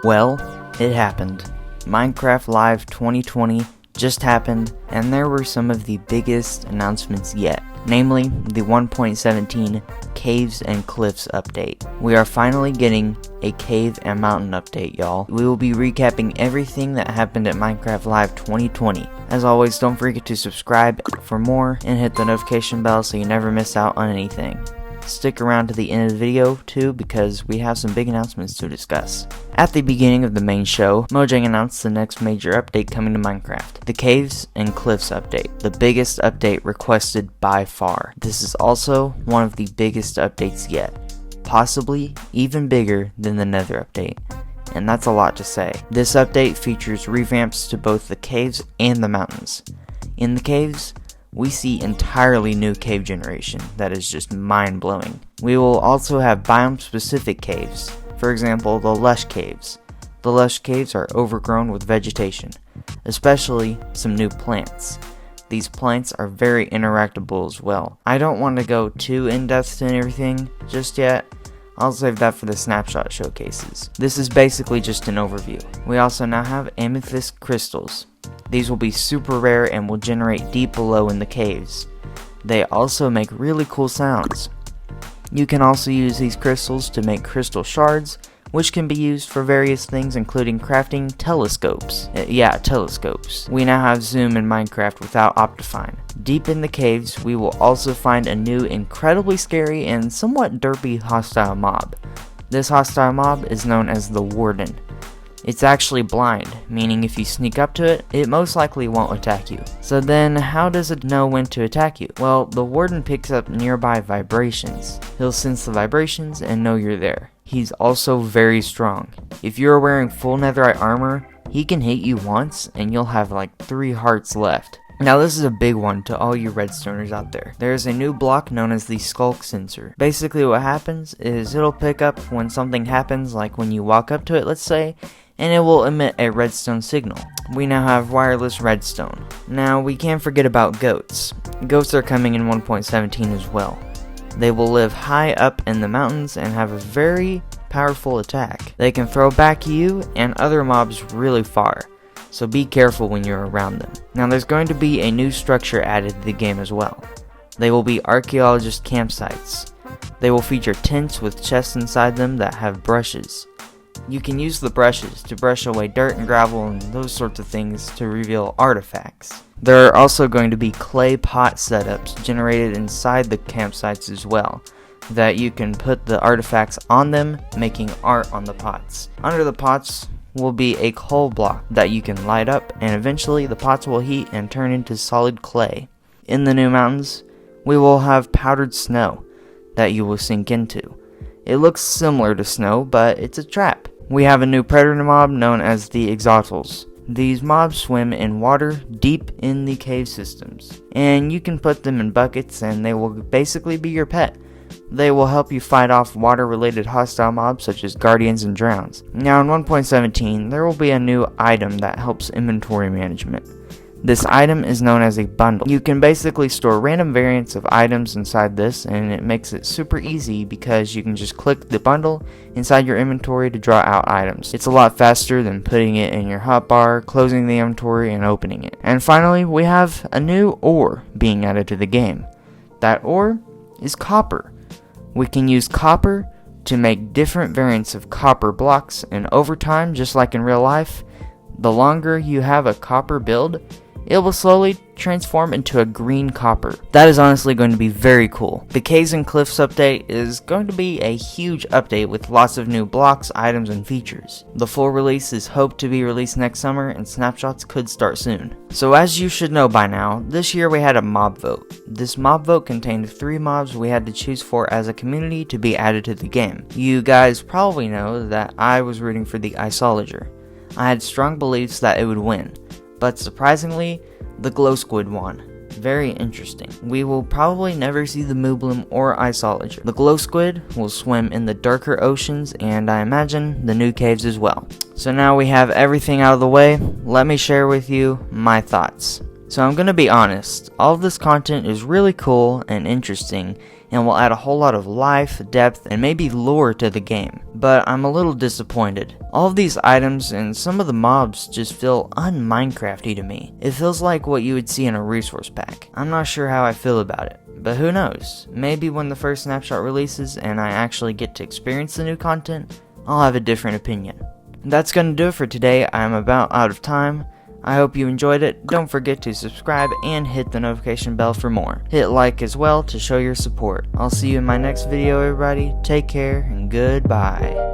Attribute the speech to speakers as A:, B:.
A: Well, it happened. Minecraft Live 2020 just happened, and there were some of the biggest announcements yet, namely the 1.17 Caves and Cliffs update. We are finally getting a cave and mountain update, y'all. We will be recapping everything that happened at Minecraft Live 2020. As always, don't forget to subscribe for more and hit the notification bell so you never miss out on anything. Stick around to the end of the video too, because we have some big announcements to discuss. At the beginning of the main show, Mojang announced the next major update coming to Minecraft, the Caves and Cliffs update, the biggest update requested by far. This is also one of the biggest updates yet, possibly even bigger than the Nether update, and that's a lot to say. This update features revamps to both the caves and the mountains. In the caves, we see entirely new cave generation that is just mind-blowing. We will also have biome-specific caves, for example the Lush caves. The Lush caves are overgrown with vegetation, especially some new plants. These plants are very interactable as well. I don't want to go too in-depth to everything just yet. I'll save that for the snapshot showcases. This is basically just an overview. We also now have amethyst crystals. These will be super rare and will generate deep below in the caves. They also make really cool sounds. You can also use these crystals to make crystal shards, which can be used for various things including crafting telescopes. Telescopes. We now have zoom in Minecraft without Optifine. Deep in the caves, we will also find a new incredibly scary and somewhat derpy hostile mob. This hostile mob is known as the Warden. It's actually blind, meaning if you sneak up to it, it most likely won't attack you. So then, how does it know when to attack you? Well, the Warden picks up nearby vibrations. He'll sense the vibrations and know you're there. He's also very strong. If you're wearing full netherite armor, he can hit you once and you'll have like 3 hearts left. Now this is a big one to all you redstoners out there. There is a new block known as the skulk sensor. Basically what happens is it'll pick up when something happens, like when you walk up to it, let's say, and it will emit a redstone signal. We now have wireless redstone. Now we can't forget about goats. Goats are coming in 1.17 as well. They will live high up in the mountains and have a very powerful attack. They can throw back you and other mobs really far, so be careful when you're around them. Now there's going to be a new structure added to the game as well. They will be archaeologist campsites. They will feature tents with chests inside them that have brushes. You can use the brushes to brush away dirt and gravel and those sorts of things to reveal artifacts. There are also going to be clay pot setups generated inside the campsites as well, that you can put the artifacts on them, making art on the pots. Under the pots will be a coal block that you can light up, and eventually the pots will heat and turn into solid clay. In the new mountains, we will have powdered snow that you will sink into. It looks similar to snow, but it's a trap. We have a new predator mob known as the Exottals. These mobs swim in water deep in the cave systems, and you can put them in buckets and they will basically be your pet. They will help you fight off water-related hostile mobs such as guardians and drowns. Now in 1.17, there will be a new item that helps inventory management. This item is known as a bundle. You can basically store random variants of items inside this, and it makes it super easy because you can just click the bundle inside your inventory to draw out items. It's a lot faster than putting it in your hotbar, closing the inventory, and opening it. And finally, we have a new ore being added to the game. That ore is copper. We can use copper to make different variants of copper blocks, and over time, just like in real life, the longer you have a copper build, it will slowly transform into a green copper. That is honestly going to be very cool. The Caves and Cliffs update is going to be a huge update with lots of new blocks, items, and features. The full release is hoped to be released next summer, and snapshots could start soon. So as you should know by now, this year we had a mob vote. This mob vote contained 3 mobs we had to choose for as a community to be added to the game. You guys probably know that I was rooting for the chillager. I had strong beliefs that it would win, but surprisingly, the glow squid won. Very interesting. We will probably never see the Moobloom or chillager. The glow squid will swim in the darker oceans, and I imagine the new caves as well. So now we have everything out of the way, let me share with you my thoughts. So I'm gonna be honest, all of this content is really cool and interesting and will add a whole lot of life, depth, and maybe lore to the game, but I'm a little disappointed. All of these items and some of the mobs just feel un-Minecrafty to me. It feels like what you would see in a resource pack. I'm not sure how I feel about it, but who knows? Maybe when the first snapshot releases and I actually get to experience the new content, I'll have a different opinion. That's gonna do it for today. I'm about out of time. I hope you enjoyed it. Don't forget to subscribe and hit the notification bell for more. Hit like as well to show your support. I'll see you in my next video, everybody. Take care and goodbye.